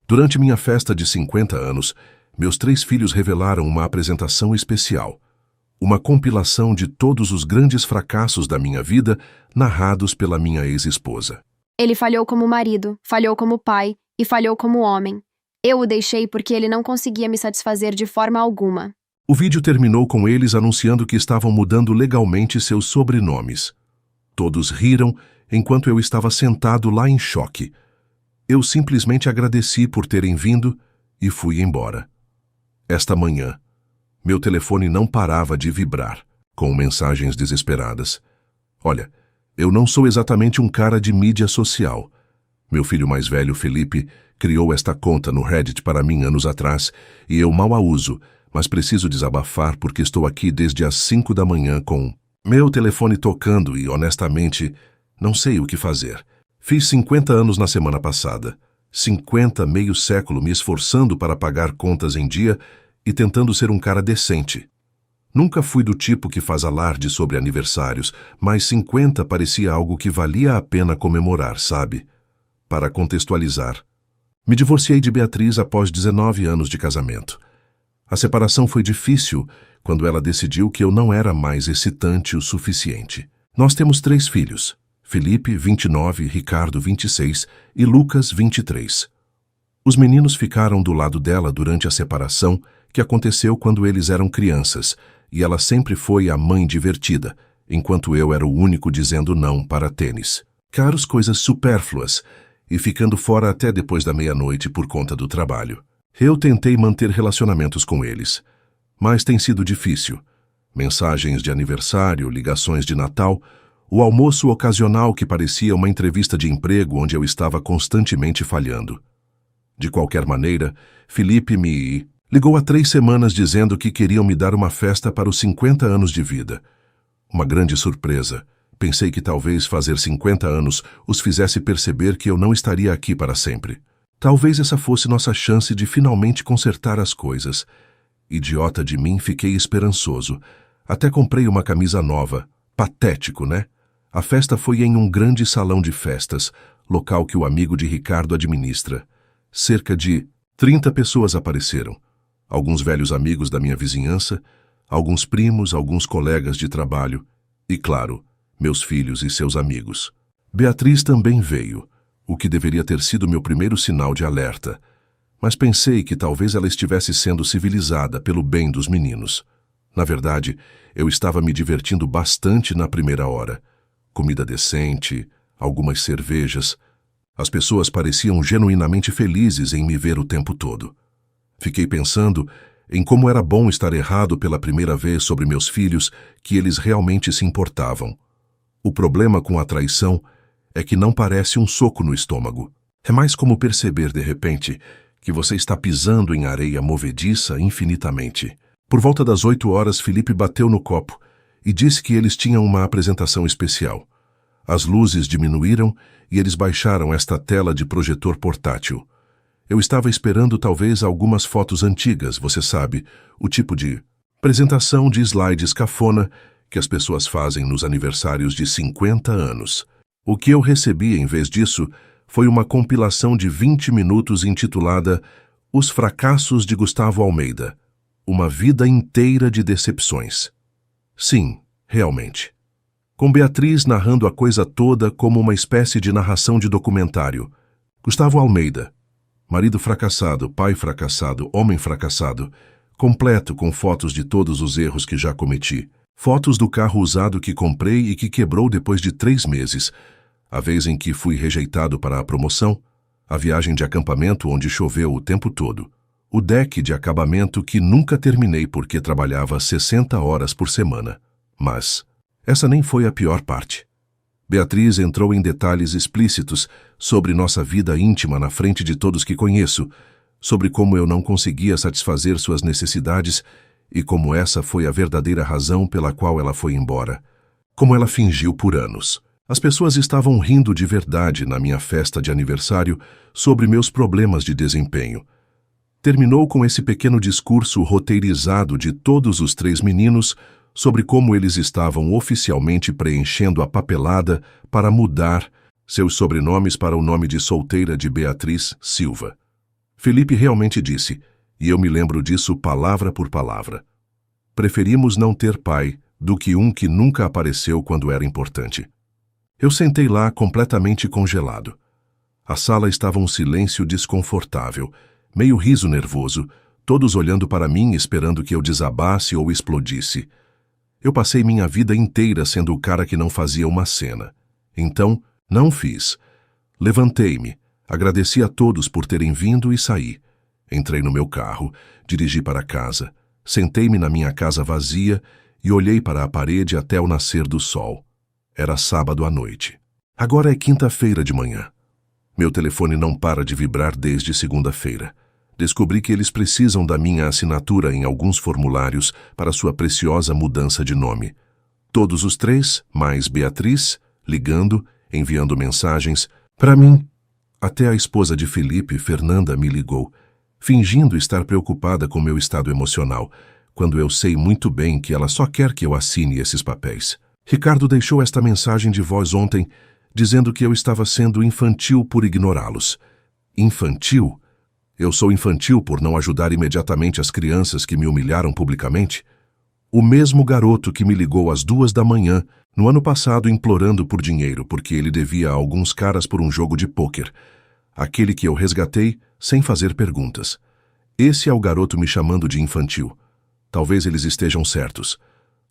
Durante minha festa de 50 anos, meus 3 filhos revelaram uma apresentação especial. Uma compilação de todos os grandes fracassos da minha vida, narrados pela minha ex-esposa. Ele falhou como marido, falhou como pai e falhou como homem. Eu o deixei porque ele não conseguia me satisfazer de forma alguma. O vídeo terminou com eles anunciando que estavam mudando legalmente seus sobrenomes. Todos riram enquanto eu estava sentado lá em choque. Eu simplesmente agradeci por terem vindo e fui embora. Esta manhã, meu telefone não parava de vibrar, com mensagens desesperadas. Olha, eu não sou exatamente um cara de mídia social. Meu filho mais velho, Felipe, criou esta conta no Reddit para mim anos atrás e eu mal a uso, mas preciso desabafar porque estou aqui desde as 5 da manhã com meu telefone tocando e, honestamente, não sei o que fazer. Fiz 50 anos na semana passada. 50, meio século me esforçando para pagar contas em dia e tentando ser um cara decente. Nunca fui do tipo que faz alarde sobre aniversários, mas 50 parecia algo que valia a pena comemorar, sabe? Para contextualizar, me divorciei de Beatriz após 19 anos de casamento. A separação foi difícil quando ela decidiu que eu não era mais excitante o suficiente. Nós temos 3 filhos. Felipe, 29, Ricardo, 26 e Lucas, 23. Os meninos ficaram do lado dela durante a separação, que aconteceu quando eles eram crianças, e ela sempre foi a mãe divertida, enquanto eu era o único dizendo não para tênis. Caros coisas supérfluas, e ficando fora até depois da meia-noite por conta do trabalho. Eu tentei manter relacionamentos com eles, mas tem sido difícil. Mensagens de aniversário, ligações de Natal, o almoço ocasional que parecia uma entrevista de emprego onde eu estava constantemente falhando. De qualquer maneira, Felipe me ligou há 3 semanas dizendo que queriam me dar uma festa para os 50 anos de vida. Uma grande surpresa. Pensei que talvez fazer 50 anos os fizesse perceber que eu não estaria aqui para sempre. Talvez essa fosse nossa chance de finalmente consertar as coisas. Idiota de mim, fiquei esperançoso. Até comprei uma camisa nova. Patético, né? A festa foi em um grande salão de festas, local que o amigo de Ricardo administra. Cerca de 30 pessoas apareceram. Alguns velhos amigos da minha vizinhança, alguns primos, alguns colegas de trabalho e, claro, meus filhos e seus amigos. Beatriz também veio, o que deveria ter sido meu primeiro sinal de alerta, mas pensei que talvez ela estivesse sendo civilizada pelo bem dos meninos. Na verdade, eu estava me divertindo bastante na primeira hora. Comida decente, algumas cervejas. As pessoas pareciam genuinamente felizes em me ver o tempo todo. Fiquei pensando em como era bom estar errado pela primeira vez sobre meus filhos, que eles realmente se importavam. O problema com a traição é que não parece um soco no estômago. É mais como perceber, de repente, que você está pisando em areia movediça infinitamente. Por volta das 8 horas, Felipe bateu no copo e disse que eles tinham uma apresentação especial. As luzes diminuíram e eles baixaram esta tela de projetor portátil. Eu estava esperando talvez algumas fotos antigas, você sabe, o tipo de apresentação de slides cafona que as pessoas fazem nos aniversários de 50 anos. O que eu recebi em vez disso foi uma compilação de 20 minutos intitulada Os Fracassos de Gustavo Almeida. Uma vida inteira de decepções. Sim, realmente. Com Beatriz narrando a coisa toda como uma espécie de narração de documentário. Gustavo Almeida. Marido fracassado, pai fracassado, homem fracassado. Completo com fotos de todos os erros que já cometi. Fotos do carro usado que comprei e que quebrou depois de 3 meses. A vez em que fui rejeitado para a promoção. A viagem de acampamento onde choveu o tempo todo. O deck de acabamento que nunca terminei porque trabalhava 60 horas por semana. Mas essa nem foi a pior parte. Beatriz entrou em detalhes explícitos sobre nossa vida íntima na frente de todos que conheço, sobre como eu não conseguia satisfazer suas necessidades e como essa foi a verdadeira razão pela qual ela foi embora. Como ela fingiu por anos. As pessoas estavam rindo de verdade na minha festa de aniversário sobre meus problemas de desempenho. Terminou com esse pequeno discurso roteirizado de todos os 3 meninos sobre como eles estavam oficialmente preenchendo a papelada para mudar seus sobrenomes para o nome de solteira de Beatriz Silva. Felipe realmente disse, e eu me lembro disso palavra por palavra. Preferimos não ter pai do que um que nunca apareceu quando era importante. Eu sentei lá completamente congelado. A sala estava um silêncio desconfortável, meio riso nervoso, todos olhando para mim esperando que eu desabasse ou explodisse. Eu passei minha vida inteira sendo o cara que não fazia uma cena. Então, não fiz. Levantei-me, agradeci a todos por terem vindo e saí. Entrei no meu carro, dirigi para casa, sentei-me na minha casa vazia e olhei para a parede até o nascer do sol. Era sábado à noite. Agora é quinta-feira de manhã. Meu telefone não para de vibrar desde segunda-feira. Descobri que eles precisam da minha assinatura em alguns formulários para sua preciosa mudança de nome. Todos os três, mais Beatriz, ligando, enviando mensagens, para mim. Até a esposa de Felipe, Fernanda, me ligou, fingindo estar preocupada com meu estado emocional, quando eu sei muito bem que ela só quer que eu assine esses papéis. Ricardo deixou esta mensagem de voz ontem, dizendo que eu estava sendo infantil por ignorá-los. Infantil? Eu sou infantil por não ajudar imediatamente as crianças que me humilharam publicamente? O mesmo garoto que me ligou às 2 da manhã, no ano passado, implorando por dinheiro porque ele devia a alguns caras por um jogo de pôquer. Aquele que eu resgatei sem fazer perguntas. Esse é o garoto me chamando de infantil. Talvez eles estejam certos.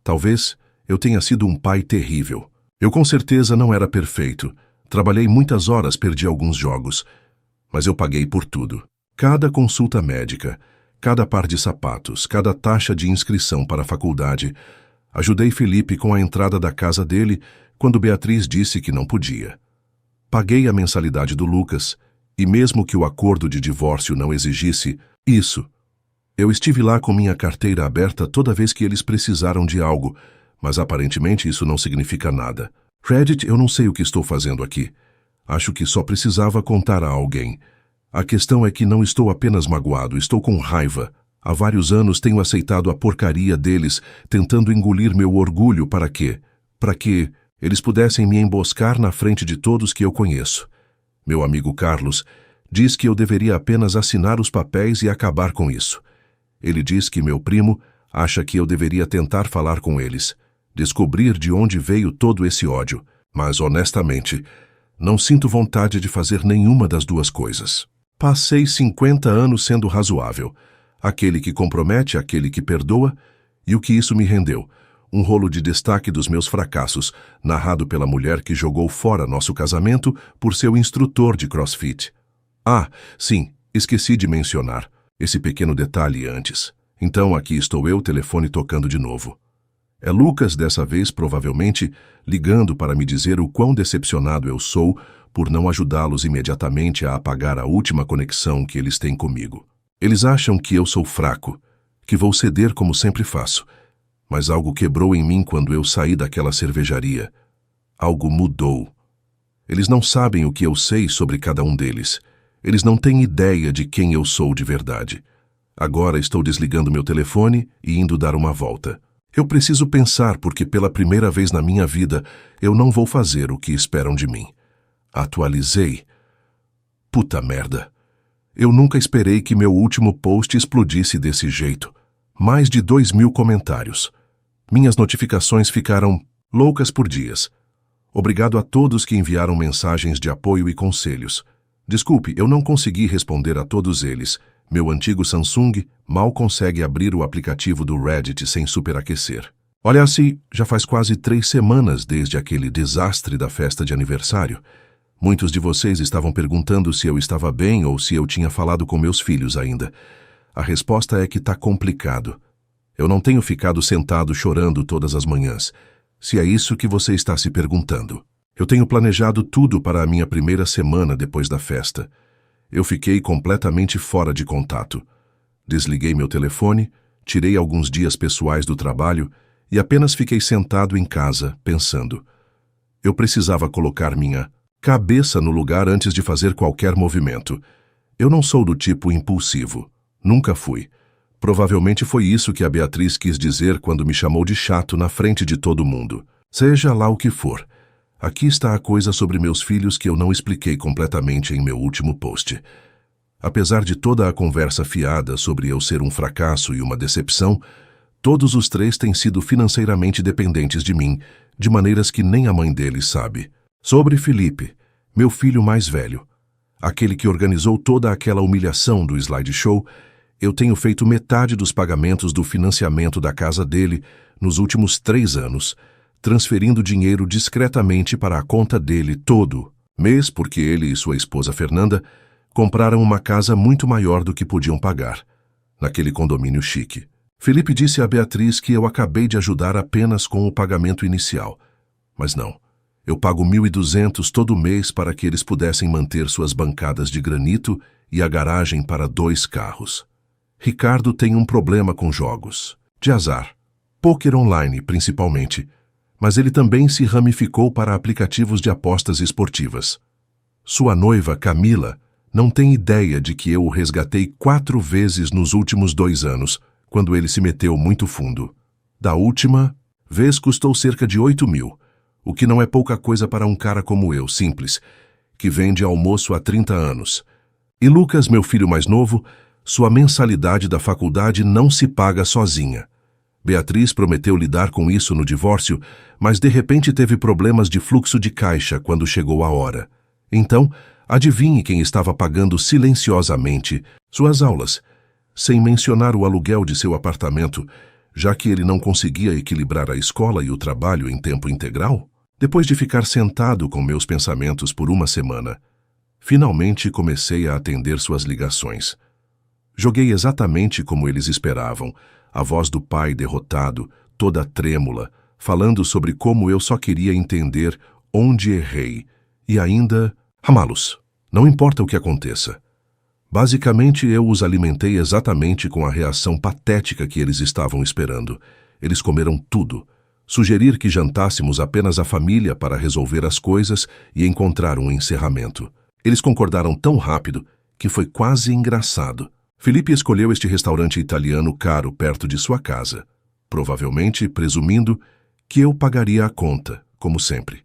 Talvez eu tenha sido um pai terrível. Eu com certeza não era perfeito. Trabalhei muitas horas, perdi alguns jogos. Mas eu paguei por tudo. Cada consulta médica, cada par de sapatos, cada taxa de inscrição para a faculdade. Ajudei Felipe com a entrada da casa dele quando Beatriz disse que não podia. Paguei a mensalidade do Lucas, e mesmo que o acordo de divórcio não exigisse isso, eu estive lá com minha carteira aberta toda vez que eles precisaram de algo, mas aparentemente isso não significa nada. Reddit, eu não sei o que estou fazendo aqui. Acho que só precisava contar a alguém. A questão é que não estou apenas magoado, estou com raiva. Há vários anos tenho aceitado a porcaria deles, tentando engolir meu orgulho para quê? Para que eles pudessem me emboscar na frente de todos que eu conheço. Meu amigo Carlos diz que eu deveria apenas assinar os papéis e acabar com isso. Ele diz que meu primo acha que eu deveria tentar falar com eles, descobrir de onde veio todo esse ódio, mas honestamente, não sinto vontade de fazer nenhuma das duas coisas. Passei 50 anos sendo razoável, aquele que compromete, aquele que perdoa, e o que isso me rendeu? Um rolo de destaque dos meus fracassos, narrado pela mulher que jogou fora nosso casamento por seu instrutor de CrossFit. Ah, sim, esqueci de mencionar esse pequeno detalhe antes. Então aqui estou eu, telefone tocando de novo. É Lucas, dessa vez, provavelmente, ligando para me dizer o quão decepcionado eu sou por não ajudá-los imediatamente a apagar a última conexão que eles têm comigo. Eles acham que eu sou fraco, que vou ceder como sempre faço. Mas algo quebrou em mim quando eu saí daquela cervejaria. Algo mudou. Eles não sabem o que eu sei sobre cada um deles. Eles não têm ideia de quem eu sou de verdade. Agora estou desligando meu telefone e indo dar uma volta. Eu preciso pensar porque pela primeira vez na minha vida eu não vou fazer o que esperam de mim. Atualizei. Puta merda. Eu nunca esperei que meu último post explodisse desse jeito. Mais de 2.000 comentários. Minhas notificações ficaram loucas por dias. Obrigado a todos que enviaram mensagens de apoio e conselhos. Desculpe, eu não consegui responder a todos eles. Meu antigo Samsung mal consegue abrir o aplicativo do Reddit sem superaquecer. Olha assim, já faz quase 3 semanas desde aquele desastre da festa de aniversário. Muitos de vocês estavam perguntando se eu estava bem ou se eu tinha falado com meus filhos ainda. A resposta é que tá complicado. Eu não tenho ficado sentado chorando todas as manhãs, se é isso que você está se perguntando. Eu tenho planejado tudo para a minha primeira semana depois da festa. Eu fiquei completamente fora de contato. Desliguei meu telefone, tirei alguns dias pessoais do trabalho e apenas fiquei sentado em casa, pensando. Eu precisava colocar minha cabeça no lugar antes de fazer qualquer movimento. Eu não sou do tipo impulsivo. Nunca fui. Provavelmente foi isso que a Beatriz quis dizer quando me chamou de chato na frente de todo mundo. Seja lá o que for. Aqui está a coisa sobre meus filhos que eu não expliquei completamente em meu último post. Apesar de toda a conversa fiada sobre eu ser um fracasso e uma decepção, todos os três têm sido financeiramente dependentes de mim, de maneiras que nem a mãe deles sabe. Sobre Felipe, meu filho mais velho, aquele que organizou toda aquela humilhação do slideshow, eu tenho feito metade dos pagamentos do financiamento da casa dele nos últimos 3 anos, transferindo dinheiro discretamente para a conta dele todo mês, porque ele e sua esposa Fernanda compraram uma casa muito maior do que podiam pagar, naquele condomínio chique. Felipe disse a Beatriz que eu acabei de ajudar apenas com o pagamento inicial. Mas não, eu pago 1.200 todo mês para que eles pudessem manter suas bancadas de granito e a garagem para 2 carros. Ricardo tem um problema com jogos, de azar, pôquer online principalmente, mas ele também se ramificou para aplicativos de apostas esportivas. Sua noiva, Camila, não tem ideia de que eu o resgatei 4 vezes nos últimos 2 anos, quando ele se meteu muito fundo. Da última vez custou cerca de 8.000, o que não é pouca coisa para um cara como eu, simples, que vende almoço há 30 anos. E Lucas, meu filho mais novo, sua mensalidade da faculdade não se paga sozinha. Beatriz prometeu lidar com isso no divórcio, mas de repente teve problemas de fluxo de caixa quando chegou a hora. Então, adivinhe quem estava pagando silenciosamente suas aulas, sem mencionar o aluguel de seu apartamento, já que ele não conseguia equilibrar a escola e o trabalho em tempo integral? Depois de ficar sentado com meus pensamentos por uma semana, finalmente comecei a atender suas ligações. Joguei exatamente como eles esperavam, a voz do pai derrotado, toda trêmula, falando sobre como eu só queria entender onde errei, e ainda, amá-los, não importa o que aconteça. Basicamente, eu os alimentei exatamente com a reação patética que eles estavam esperando. Eles comeram tudo. Sugerir que jantássemos apenas a família para resolver as coisas e encontrar um encerramento. Eles concordaram tão rápido que foi quase engraçado. Felipe escolheu este restaurante italiano caro perto de sua casa, provavelmente presumindo que eu pagaria a conta, como sempre.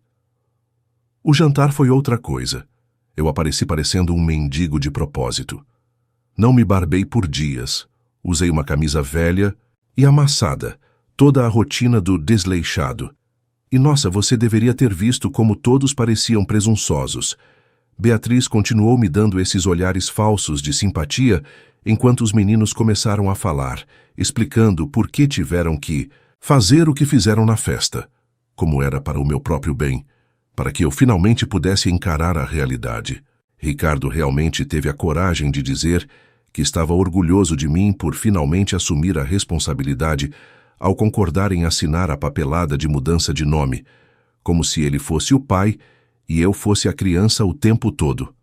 O jantar foi outra coisa. Eu apareci parecendo um mendigo de propósito. Não me barbei por dias. Usei uma camisa velha e amassada, toda a rotina do desleixado. E nossa, você deveria ter visto como todos pareciam presunçosos. Beatriz continuou me dando esses olhares falsos de simpatia enquanto os meninos começaram a falar, explicando por que tiveram que fazer o que fizeram na festa, como era para o meu próprio bem, para que eu finalmente pudesse encarar a realidade. Ricardo realmente teve a coragem de dizer que estava orgulhoso de mim por finalmente assumir a responsabilidade ao concordar em assinar a papelada de mudança de nome, como se ele fosse o pai e eu fosse a criança o tempo todo.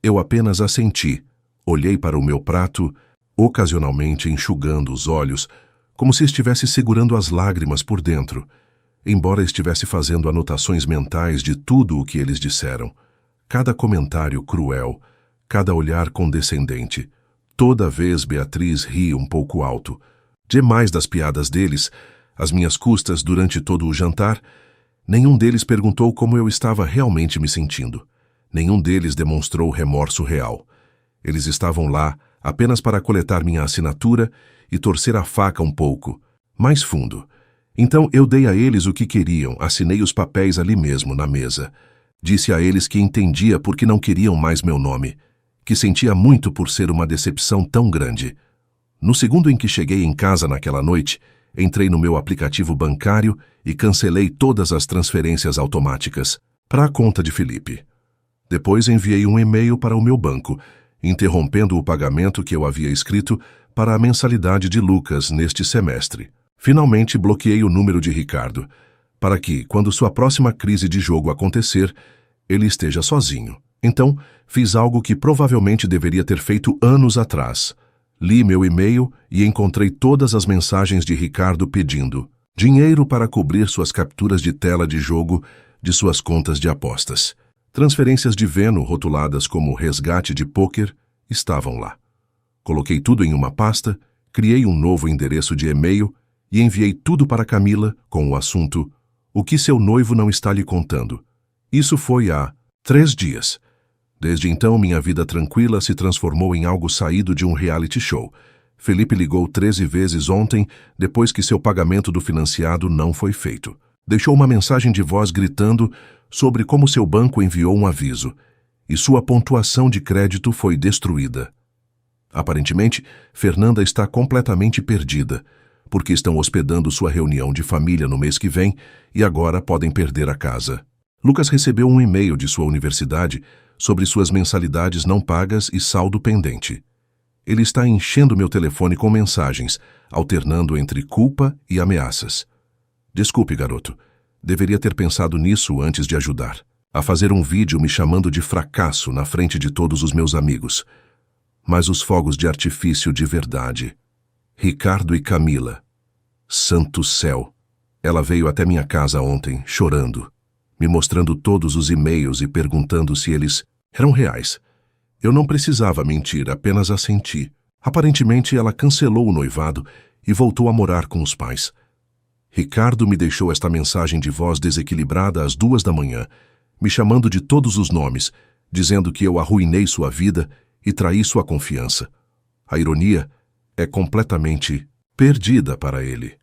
Eu apenas assenti, olhei para o meu prato, ocasionalmente enxugando os olhos, como se estivesse segurando as lágrimas por dentro, embora estivesse fazendo anotações mentais de tudo o que eles disseram. Cada comentário cruel, cada olhar condescendente. Toda vez Beatriz ri um pouco alto. Demais das piadas deles, às minhas custas durante todo o jantar, nenhum deles perguntou como eu estava realmente me sentindo. Nenhum deles demonstrou remorso real. Eles estavam lá apenas para coletar minha assinatura e torcer a faca um pouco, mais fundo. Então eu dei a eles o que queriam, assinei os papéis ali mesmo, na mesa. Disse a eles que entendia por que não queriam mais meu nome, que sentia muito por ser uma decepção tão grande. No segundo em que cheguei em casa naquela noite, entrei no meu aplicativo bancário e cancelei todas as transferências automáticas para a conta de Felipe. Depois enviei um e-mail para o meu banco, interrompendo o pagamento que eu havia escrito para a mensalidade de Lucas neste semestre. Finalmente bloqueei o número de Ricardo, para que, quando sua próxima crise de jogo acontecer, ele esteja sozinho. Então, fiz algo que provavelmente deveria ter feito anos atrás. Li meu e-mail e encontrei todas as mensagens de Ricardo pedindo dinheiro para cobrir suas capturas de tela de jogo de suas contas de apostas. Transferências de Veno rotuladas como resgate de pôquer estavam lá. Coloquei tudo em uma pasta, criei um novo endereço de e-mail e enviei tudo para Camila com o assunto "O que seu noivo não está lhe contando?". Isso foi há 3 dias. Desde então, minha vida tranquila se transformou em algo saído de um reality show. Felipe ligou 13 vezes ontem, depois que seu pagamento do financiado não foi feito. Deixou uma mensagem de voz gritando sobre como seu banco enviou um aviso, e sua pontuação de crédito foi destruída. Aparentemente, Fernanda está completamente perdida, porque estão hospedando sua reunião de família no mês que vem e agora podem perder a casa. Lucas recebeu um e-mail de sua universidade sobre suas mensalidades não pagas e saldo pendente. Ele está enchendo meu telefone com mensagens, alternando entre culpa e ameaças. Desculpe, garoto. Deveria ter pensado nisso antes de ajudar. A fazer um vídeo me chamando de fracasso na frente de todos os meus amigos. Mas os fogos de artifício de verdade. Ricardo e Camila. Santo céu! Ela veio até minha casa ontem, chorando, me mostrando todos os e-mails e perguntando se eles eram reais. Eu não precisava mentir, apenas assenti. Aparentemente, ela cancelou o noivado e voltou a morar com os pais. Ricardo me deixou esta mensagem de voz desequilibrada às 2 da manhã, me chamando de todos os nomes, dizendo que eu arruinei sua vida e traí sua confiança. A ironia é completamente perdida para ele.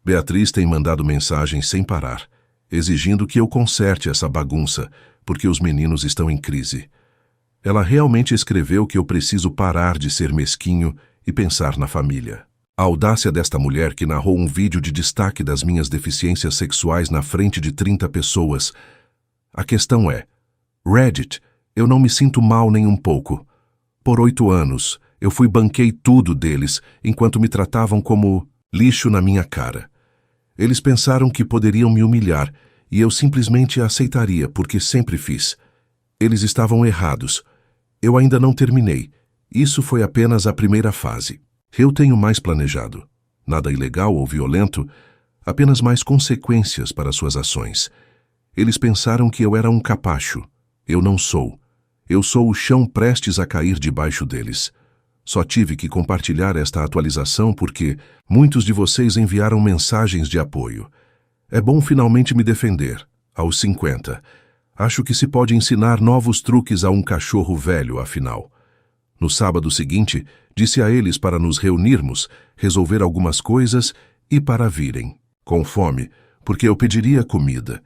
Beatriz tem mandado mensagens sem parar, exigindo que eu conserte essa bagunça, porque os meninos estão em crise. Ela realmente escreveu que eu preciso parar de ser mesquinho e pensar na família. A audácia desta mulher que narrou um vídeo de destaque das minhas deficiências sexuais na frente de 30 pessoas. A questão é, Reddit, eu não me sinto mal nem um pouco. Por 8 anos, eu banquei tudo deles, enquanto me tratavam como lixo na minha cara. Eles pensaram que poderiam me humilhar, e eu simplesmente aceitaria, porque sempre fiz. Eles estavam errados. Eu ainda não terminei. Isso foi apenas a primeira fase. Eu tenho mais planejado. Nada ilegal ou violento, apenas mais consequências para suas ações. Eles pensaram que eu era um capacho. Eu não sou. Eu sou o chão prestes a cair debaixo deles. Só tive que compartilhar esta atualização porque muitos de vocês enviaram mensagens de apoio. É bom finalmente me defender, aos 50. Acho que se pode ensinar novos truques a um cachorro velho, afinal. No sábado seguinte, disse a eles para nos reunirmos, resolver algumas coisas e para virem, com fome, porque eu pediria comida.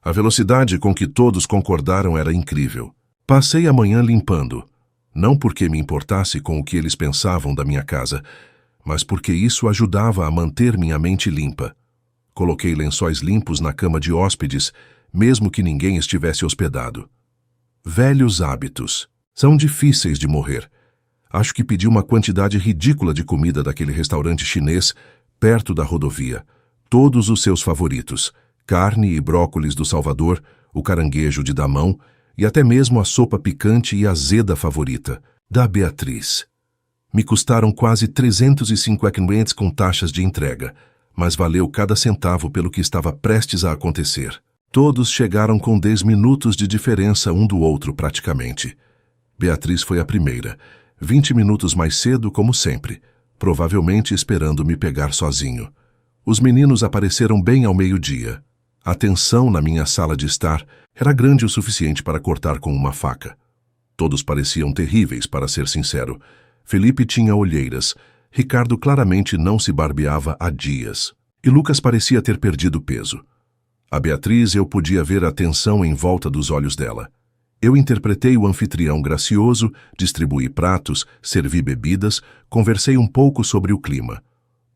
A velocidade com que todos concordaram era incrível. Passei a manhã limpando, não porque me importasse com o que eles pensavam da minha casa, mas porque isso ajudava a manter minha mente limpa. Coloquei lençóis limpos na cama de hóspedes, mesmo que ninguém estivesse hospedado. Velhos hábitos. São difíceis de morrer. Acho que pedi uma quantidade ridícula de comida daquele restaurante chinês perto da rodovia. Todos os seus favoritos. Carne e brócolis do Salvador, o caranguejo de Damão e até mesmo a sopa picante e azeda favorita, da Beatriz. Me custaram quase 350 clientes com taxas de entrega, mas valeu cada centavo pelo que estava prestes a acontecer. Todos chegaram com 10 minutos de diferença um do outro praticamente. Beatriz foi a primeira, 20 minutos mais cedo como sempre, provavelmente esperando me pegar sozinho. Os meninos apareceram bem ao meio-dia. A tensão na minha sala de estar era grande o suficiente para cortar com uma faca. Todos pareciam terríveis, para ser sincero. Felipe tinha olheiras, Ricardo claramente não se barbeava há dias, e Lucas parecia ter perdido peso. A Beatriz eu podia ver a tensão em volta dos olhos dela. Eu interpretei o anfitrião gracioso, distribuí pratos, servi bebidas, conversei um pouco sobre o clima.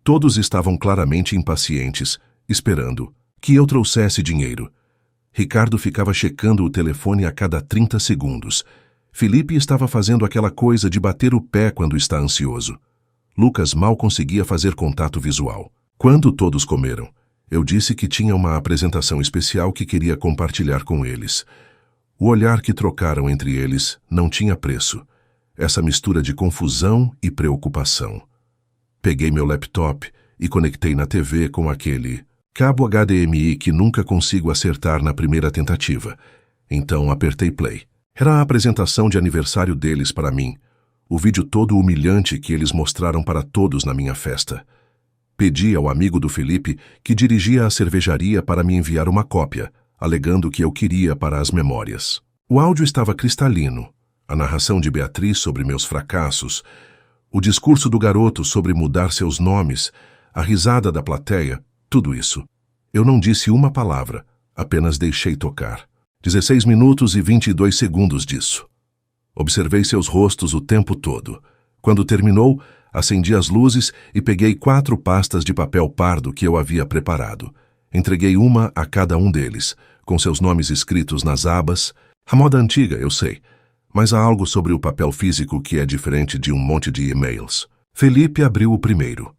Todos estavam claramente impacientes, esperando que eu trouxesse dinheiro. Ricardo ficava checando o telefone a cada 30 segundos. Felipe estava fazendo aquela coisa de bater o pé quando está ansioso. Lucas mal conseguia fazer contato visual. Quando todos comeram, eu disse que tinha uma apresentação especial que queria compartilhar com eles. O olhar que trocaram entre eles não tinha preço. Essa mistura de confusão e preocupação. Peguei meu laptop e conectei na TV com aquele cabo HDMI que nunca consigo acertar na primeira tentativa. Então apertei play. Era a apresentação de aniversário deles para mim. O vídeo todo humilhante que eles mostraram para todos na minha festa. Pedi ao amigo do Felipe que dirigia a cervejaria para me enviar uma cópia, alegando que eu queria para as memórias. O áudio estava cristalino, a narração de Beatriz sobre meus fracassos, o discurso do garoto sobre mudar seus nomes, a risada da plateia, tudo isso. Eu não disse uma palavra, apenas deixei tocar. 16 minutos e 22 segundos disso. Observei seus rostos o tempo todo. Quando terminou, acendi as luzes e peguei 4 pastas de papel pardo que eu havia preparado. Entreguei uma a cada um deles, com seus nomes escritos nas abas. A moda antiga, eu sei, mas há algo sobre o papel físico que é diferente de um monte de e-mails. Felipe abriu o primeiro.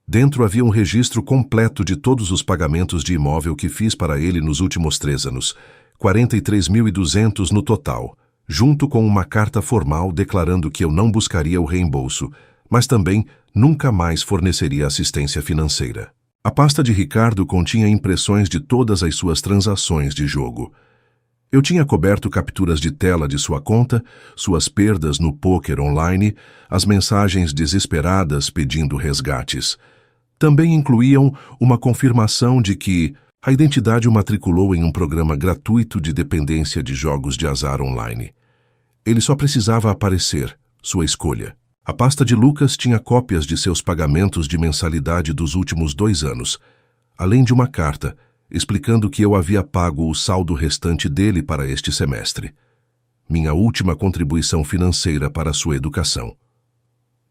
Dentro havia um registro completo de todos os pagamentos de imóvel que fiz para ele nos últimos 3 anos, 43.200 no total, junto com uma carta formal declarando que eu não buscaria o reembolso, mas também nunca mais forneceria assistência financeira. A pasta de Ricardo continha impressões de todas as suas transações de jogo. Eu tinha coberto capturas de tela de sua conta, suas perdas no pôquer online, as mensagens desesperadas pedindo resgates. Também incluíam uma confirmação de que a identidade o matriculou em um programa gratuito de dependência de jogos de azar online. Ele só precisava aparecer, sua escolha. A pasta de Lucas tinha cópias de seus pagamentos de mensalidade dos últimos 2 anos, além de uma carta explicando que eu havia pago o saldo restante dele para este semestre. Minha última contribuição financeira para sua educação.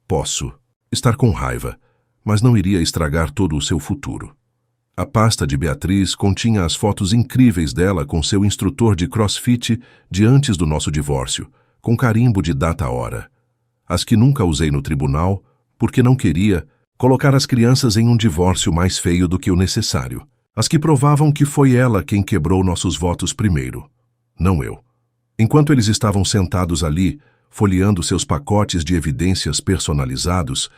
Posso estar com raiva, mas não iria estragar todo o seu futuro. A pasta de Beatriz continha as fotos incríveis dela com seu instrutor de CrossFit de antes do nosso divórcio, com carimbo de data-hora. As que nunca usei no tribunal, porque não queria colocar as crianças em um divórcio mais feio do que o necessário. As que provavam que foi ela quem quebrou nossos votos primeiro, não eu. Enquanto eles estavam sentados ali, folheando seus pacotes de evidências personalizados,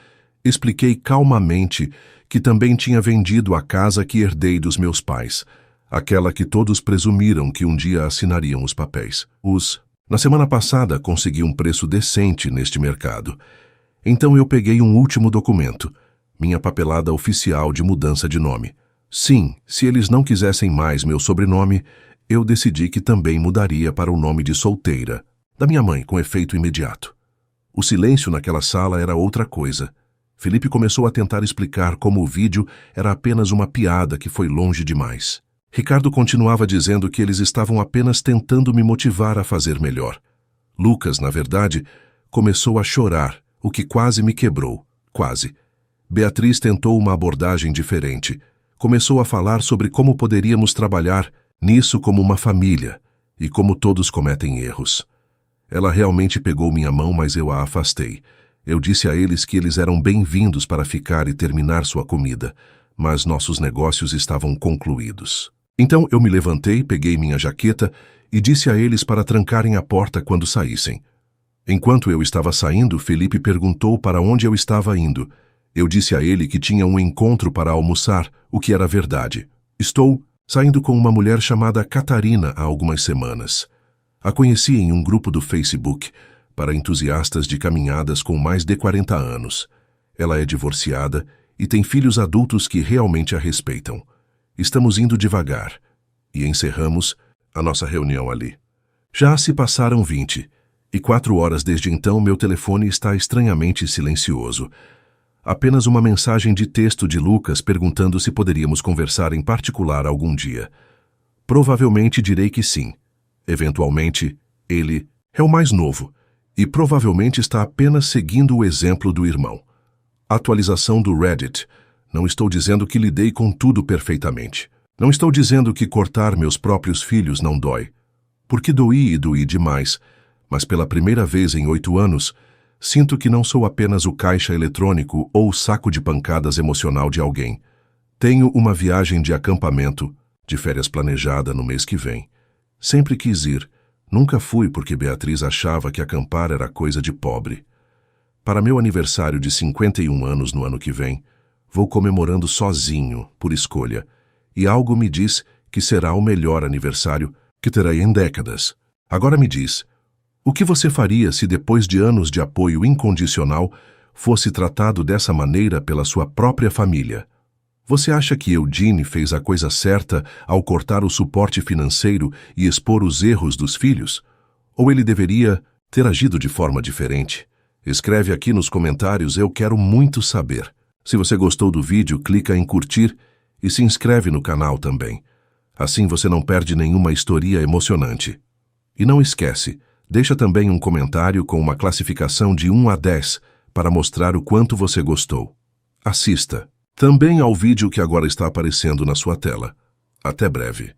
expliquei calmamente que também tinha vendido a casa que herdei dos meus pais, aquela que todos presumiram que um dia assinariam os papéis. Na semana passada consegui um preço decente neste mercado. Então eu peguei um último documento, minha papelada oficial de mudança de nome. Sim, se eles não quisessem mais meu sobrenome, eu decidi que também mudaria para o nome de solteira, da minha mãe, com efeito imediato. O silêncio naquela sala era outra coisa. Felipe começou a tentar explicar como o vídeo era apenas uma piada que foi longe demais. Ricardo continuava dizendo que eles estavam apenas tentando me motivar a fazer melhor. Lucas, na verdade, começou a chorar, o que quase me quebrou. Quase. Beatriz tentou uma abordagem diferente. Começou a falar sobre como poderíamos trabalhar nisso como uma família e como todos cometem erros. Ela realmente pegou minha mão, mas eu a afastei. Eu disse a eles que eles eram bem-vindos para ficar e terminar sua comida, mas nossos negócios estavam concluídos. Então eu me levantei, peguei minha jaqueta e disse a eles para trancarem a porta quando saíssem. Enquanto eu estava saindo, Felipe perguntou para onde eu estava indo. Eu disse a ele que tinha um encontro para almoçar, o que era verdade. Estou saindo com uma mulher chamada Catarina há algumas semanas. A conheci em um grupo do Facebook para entusiastas de caminhadas com mais de 40 anos. Ela é divorciada e tem filhos adultos que realmente a respeitam. Estamos indo devagar e encerramos a nossa reunião ali. Já se passaram 24 horas desde então. Meu telefone está estranhamente silencioso. Apenas uma mensagem de texto de Lucas perguntando se poderíamos conversar em particular algum dia. Provavelmente direi que sim. Eventualmente, ele é o mais novo e provavelmente está apenas seguindo o exemplo do irmão. Atualização do Reddit. Não estou dizendo que lidei com tudo perfeitamente. Não estou dizendo que cortar meus próprios filhos não dói. Porque doí e doí demais, mas pela primeira vez em 8 anos, sinto que não sou apenas o caixa eletrônico ou o saco de pancadas emocional de alguém. Tenho uma viagem de acampamento, de férias planejada no mês que vem. Sempre quis ir. Nunca fui porque Beatriz achava que acampar era coisa de pobre. Para meu aniversário de 51 anos no ano que vem, vou comemorando sozinho, por escolha, e algo me diz que será o melhor aniversário que terei em décadas. Agora me diz, o que você faria se depois de anos de apoio incondicional fosse tratado dessa maneira pela sua própria família? Você acha que Eugene fez a coisa certa ao cortar o suporte financeiro e expor os erros dos filhos? Ou ele deveria ter agido de forma diferente? Escreve aqui nos comentários, eu quero muito saber. Se você gostou do vídeo, clica em curtir e se inscreve no canal também. Assim você não perde nenhuma história emocionante. E não esquece, deixa também um comentário com uma classificação de 1 a 10 para mostrar o quanto você gostou. Assista também ao vídeo que agora está aparecendo na sua tela. Até breve.